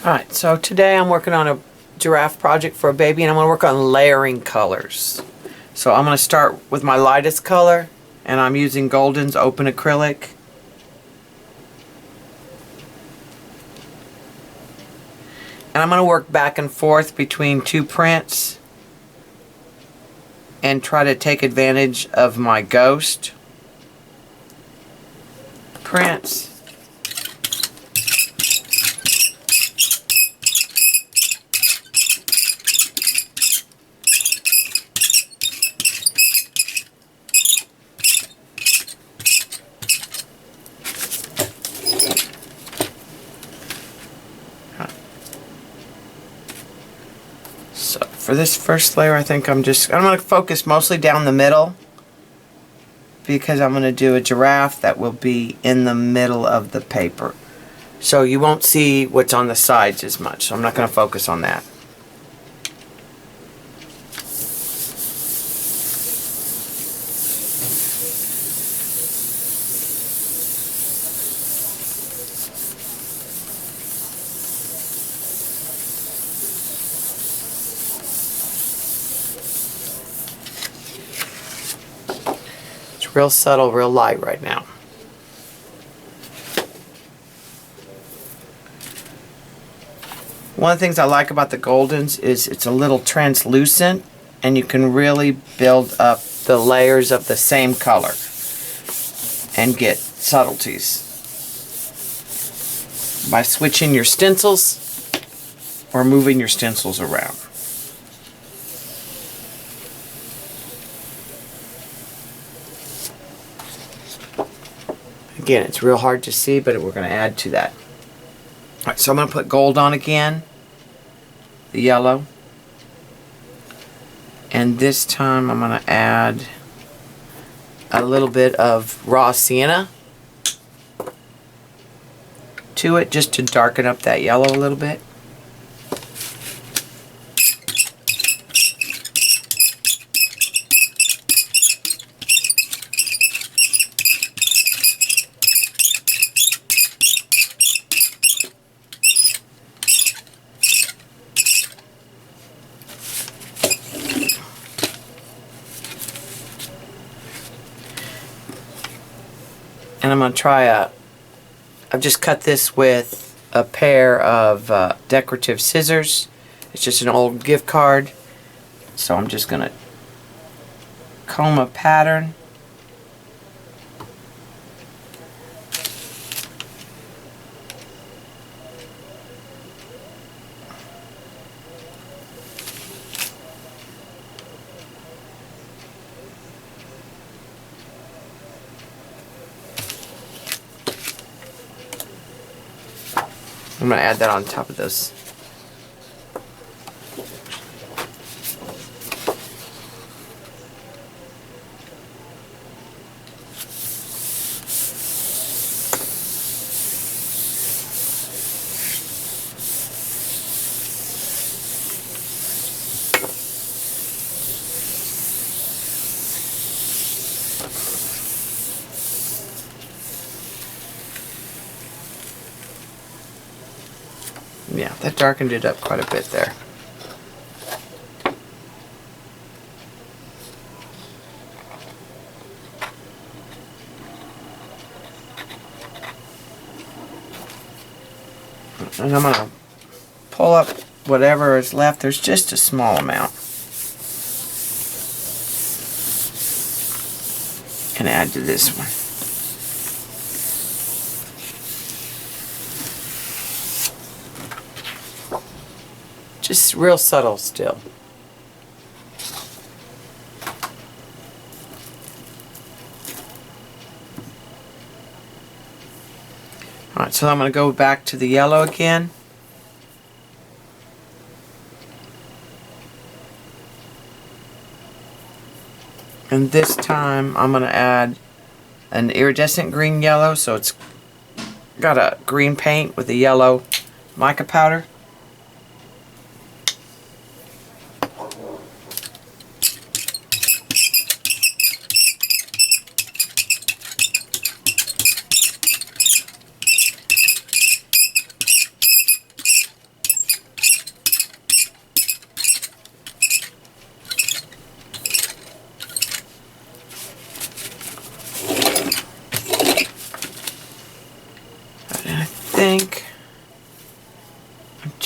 Alright, so today I'm working on a giraffe project for a baby, and I'm going to work on layering colors. So I'm going to start with my lightest color, and I'm using Golden's open acrylic. And I'm going to work back and forth between two prints and try to take advantage of my ghost prints. So for this first layer, I think I'm going to focus mostly down the middle, because I'm going to do a giraffe that will be in the middle of the paper. So you won't see what's on the sides as much, so I'm not going to focus on that. Real subtle, real light right now. One of the things I like about the Goldens is it's a little translucent, and you can really build up the layers of the same color and get subtleties by switching your stencils or moving your stencils around. Again, it's real hard to see, but we're going to add to that. Alright, so I'm going to put gold on again, the yellow, and this time I'm going to add a little bit of raw sienna to it, just to darken up that yellow a little bit. And I'm going to try I've just cut this with a pair of decorative scissors. It's just an old gift card. So I'm just going to comb a pattern. I'm going to add that on top of this. Yeah, that darkened it up quite a bit there. And I'm going to pull up whatever is left. There's just a small amount. And add to this one. Just real subtle still. Alright, so I'm going to go back to the yellow again. And this time I'm going to add an iridescent green yellow, so it's got a green paint with a yellow mica powder.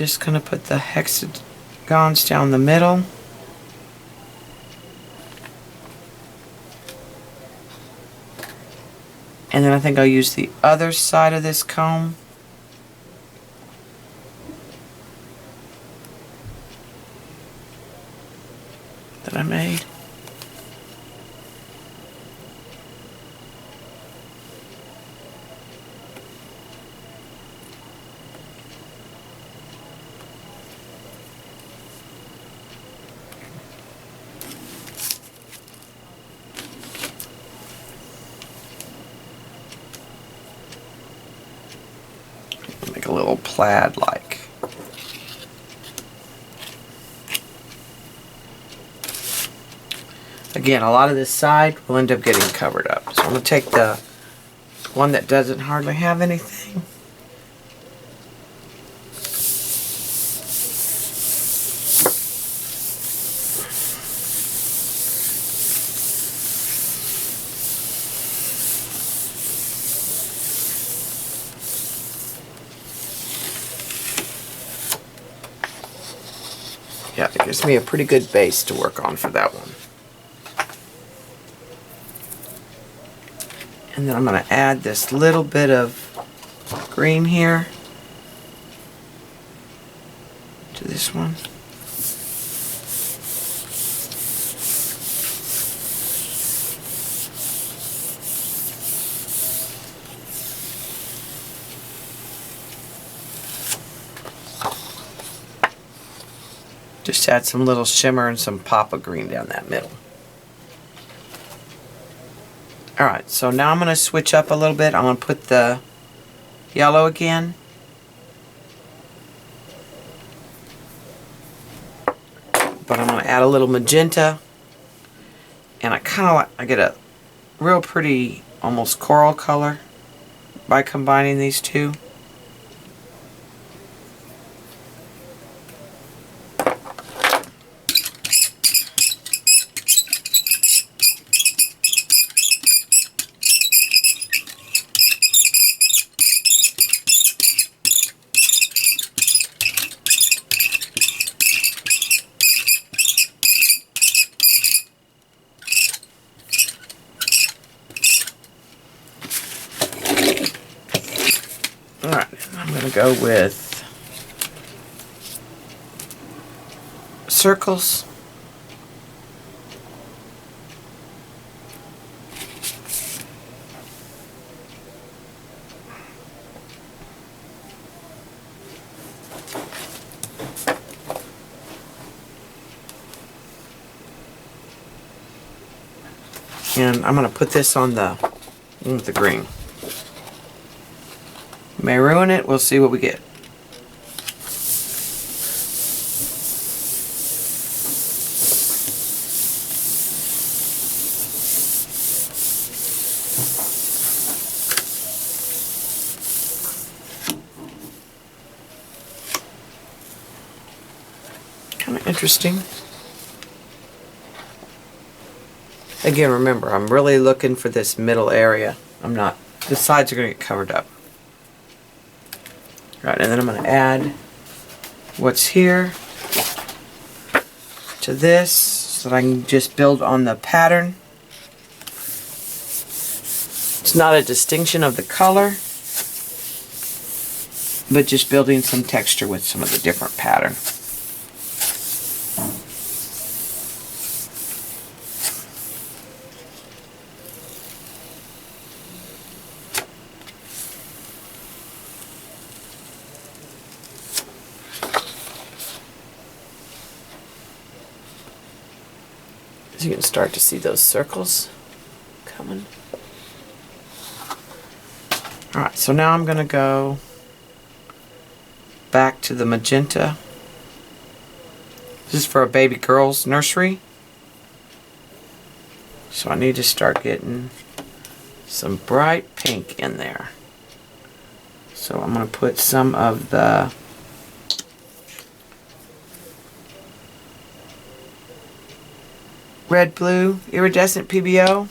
just going to put the hexagons down the middle. And then I think I'll use the other side of this comb. That I made. Make a little plaid like. Again, a lot of this side will end up getting covered up. So I'm going to take the one that doesn't hardly have anything. Yeah, it gives me a pretty good base to work on for that one. And then I'm going to add this little bit of green here to this one. Just add some little shimmer and some pop of green down that middle. Alright, so now I'm going to switch up a little bit. I'm going to put the yellow again. But I'm going to add a little magenta. And I kind of like, I get a real pretty, almost coral color by combining these two. Alright, I'm going to go with circles. And I'm going to put this on the one with the green. May ruin it, we'll see what we get. Kind of interesting. Again, remember, I'm really looking for this middle area. I'm not, the sides are going to get covered up. Right, and then I'm going to add what's here to this so that I can just build on the pattern. It's not a distinction of the color, but just building some texture with some of the different pattern. You can start to see those circles coming. Alright, so now I'm going to go back to the magenta. This is for a baby girl's nursery. So I need to start getting some bright pink in there. So I'm going to put some of the red blue iridescent PBO,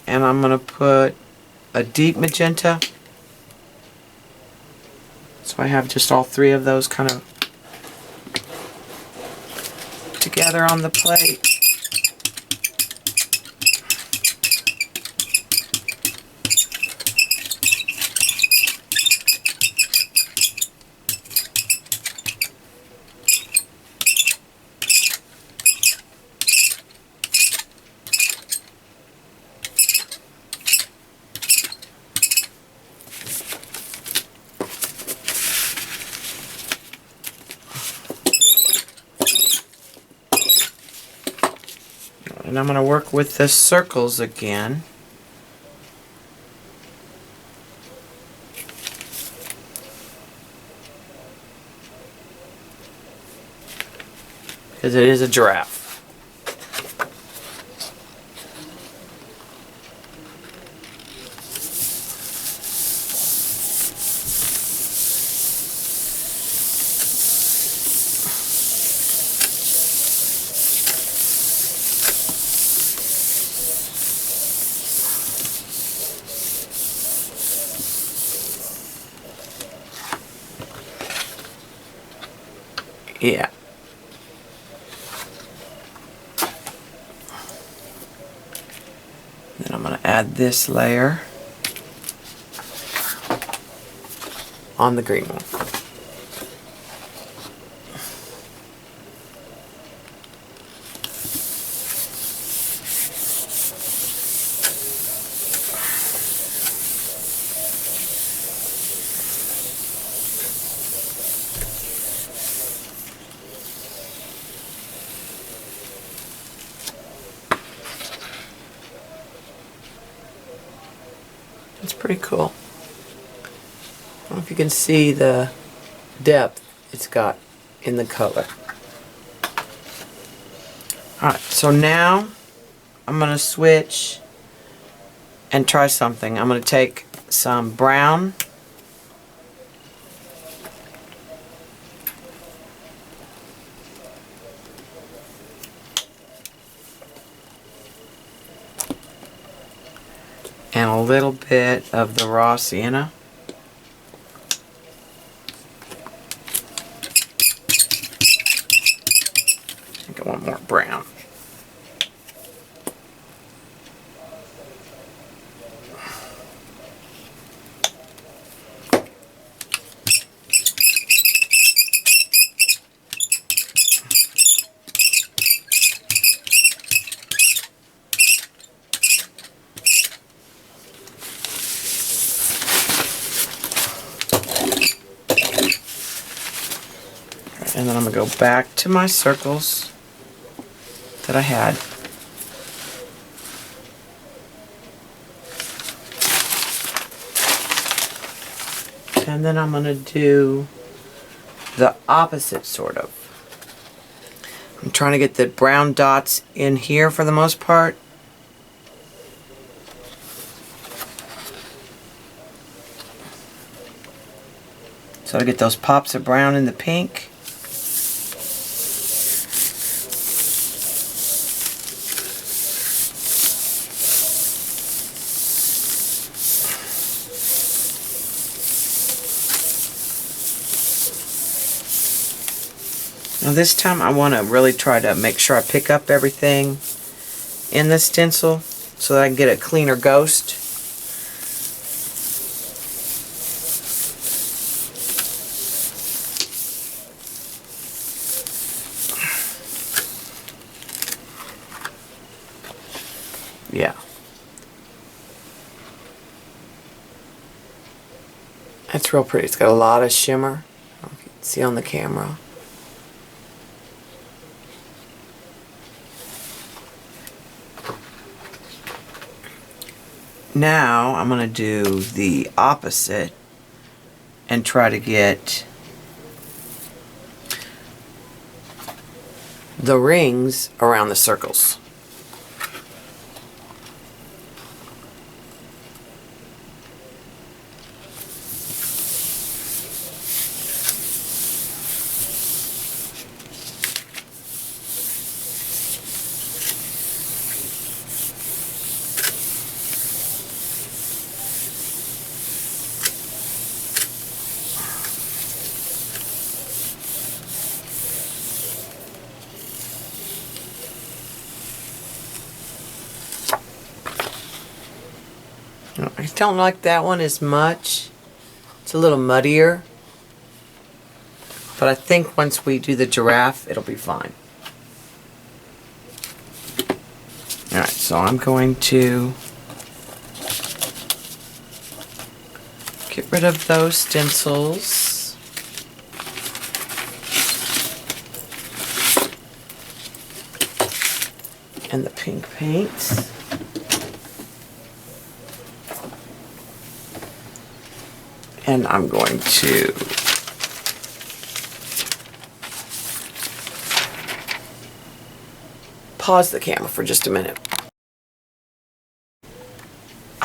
and I'm going to put a deep magenta. So So I have just all three of those kind of together on the plate. And I'm going to work with the circles again. Because it is a giraffe. Yeah. Then I'm going to add this layer on the green one. It's pretty cool. I don't know if you can see the depth it's got in the color. Alright, so now I'm going to switch and try something. I'm going to take some brown and a little bit of the raw sienna. I think I want more brown. And then I'm going to go back to my circles that I had. And then I'm going to do the opposite sort of. I'm trying to get the brown dots in here for the most part. So I get those pops of brown in the pink. Now this time I want to really try to make sure I pick up everything in the stencil so that I can get a cleaner ghost. Yeah. That's real pretty. It's got a lot of shimmer. I don't know if you can see on the camera. Now I'm going to do the opposite and try to get the rings around the circles. don't like that one as much. It's a little muddier. But I think once we do the giraffe, it'll be fine. Alright, so I'm going to get rid of those stencils. And the pink paint. And I'm going to pause the camera for just a minute.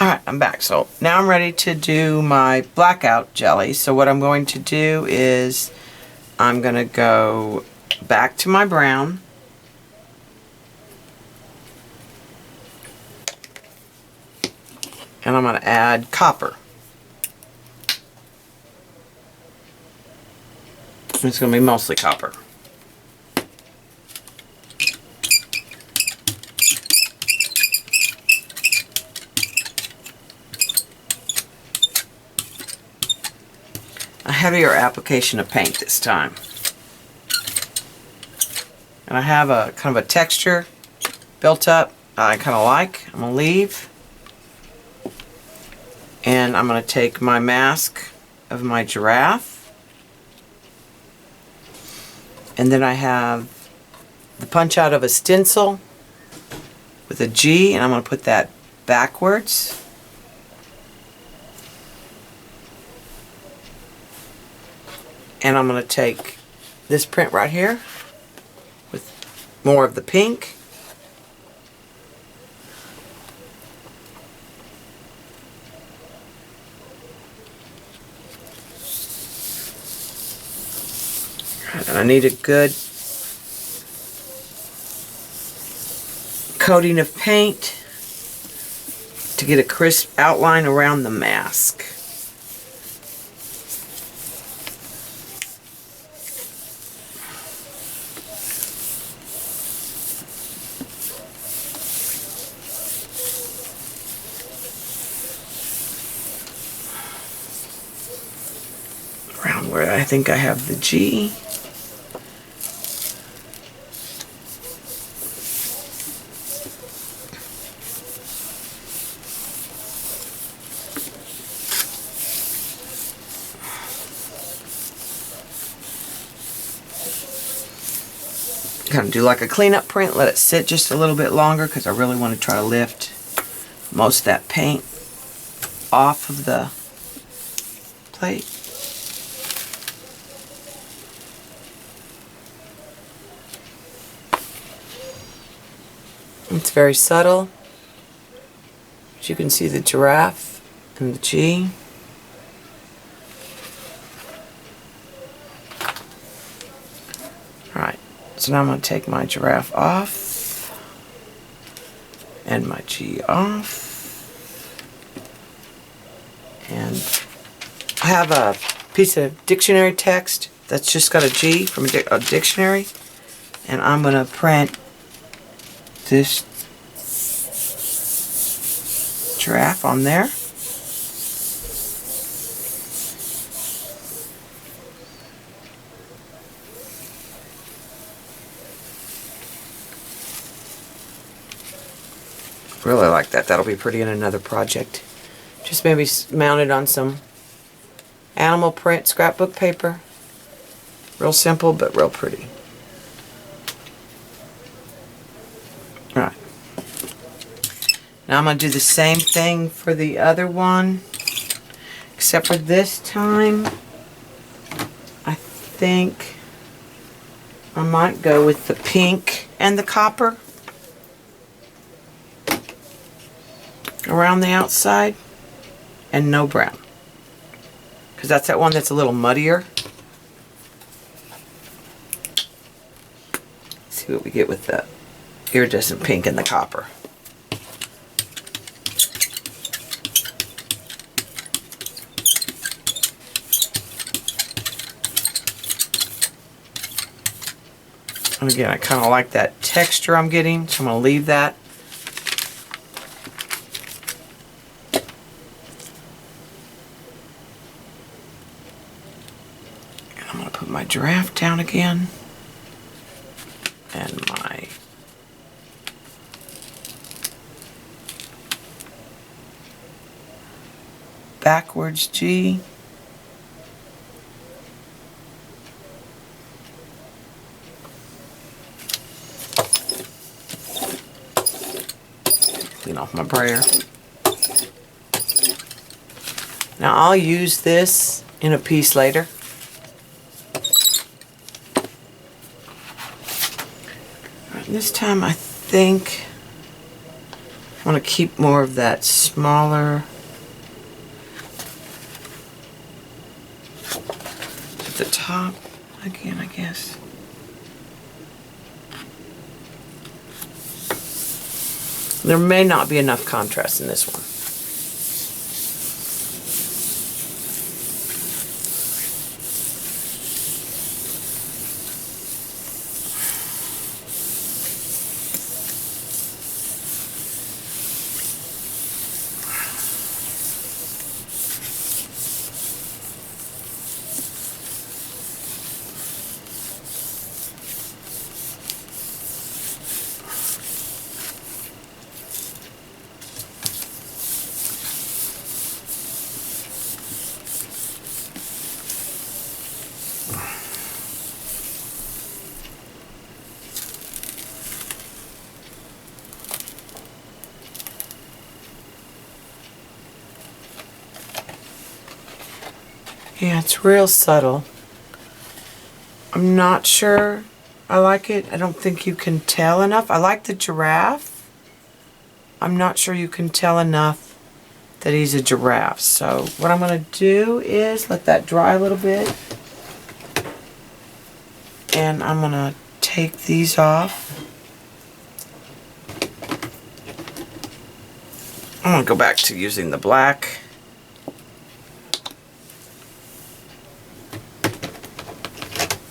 Alright, I'm back. So now I'm ready to do my blackout jelly. So what I'm going to do is I'm going to go back to my brown. And I'm going to add copper. It's going to be mostly copper. A heavier application of paint this time. And I have a kind of a texture built up I kind of like. I'm going to leave. And I'm going to take my mask of my giraffe. And then I have the punch out of a stencil with a G, and I'm going to put that backwards. And I'm going to take this print right here with more of the pink. And I need a good coating of paint to get a crisp outline around the mask. Around where I think I have the G. Kind of do like a cleanup print, let it sit just a little bit longer because I really want to try to lift most of that paint off of the plate. It's very subtle. As you can see the giraffe and the G. Alright. So now I'm going to take my giraffe off and my G off, and I have a piece of dictionary text that's just got a G from a dictionary, and I'm going to print this giraffe on there. Really like that. That'll be pretty in another project. Just maybe mounted on some animal print scrapbook paper. Real simple, but real pretty. Alright. Now I'm going to do the same thing for the other one. Except for this time, I think I might go with the pink and the copper around the outside, and no brown, because that's that one that's a little muddier. Let's see what we get with the iridescent pink and the copper. And again, I kind of like that texture I'm getting, so I'm going to leave that. giraffe down again. And my backwards G. Clean off my brayer. Now I'll use this in a piece later. Right, this time I think I want to keep more of that smaller at the top again, I guess. There may not be enough contrast in this one. Yeah, it's real subtle. I'm not sure I like it. I don't think you can tell enough. I like the giraffe. I'm not sure you can tell enough that he's a giraffe. So what I'm going to do is let that dry a little bit. And I'm going to take these off. I'm going to go back to using the black.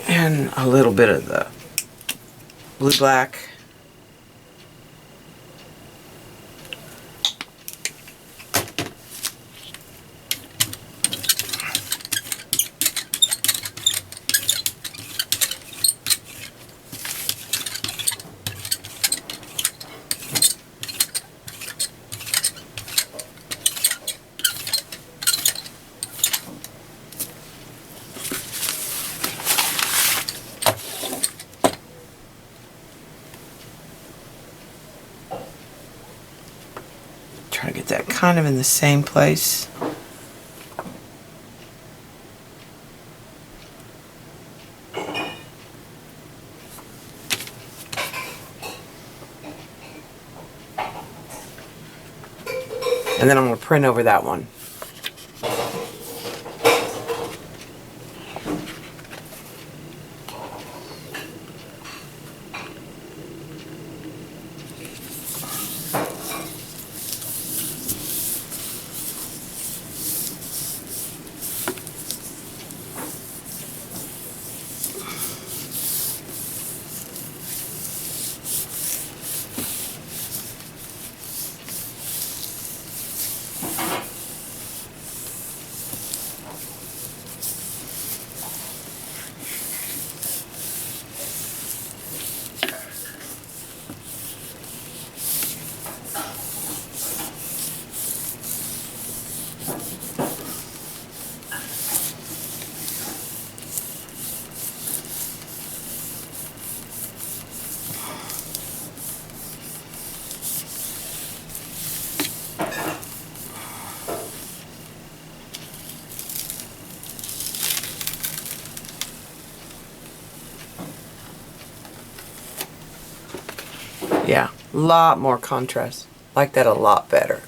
And a little bit of the blue black. Try to get that kind of in the same place. And then I'm going to print over that one. Yeah, a lot more contrast. Like that a lot better.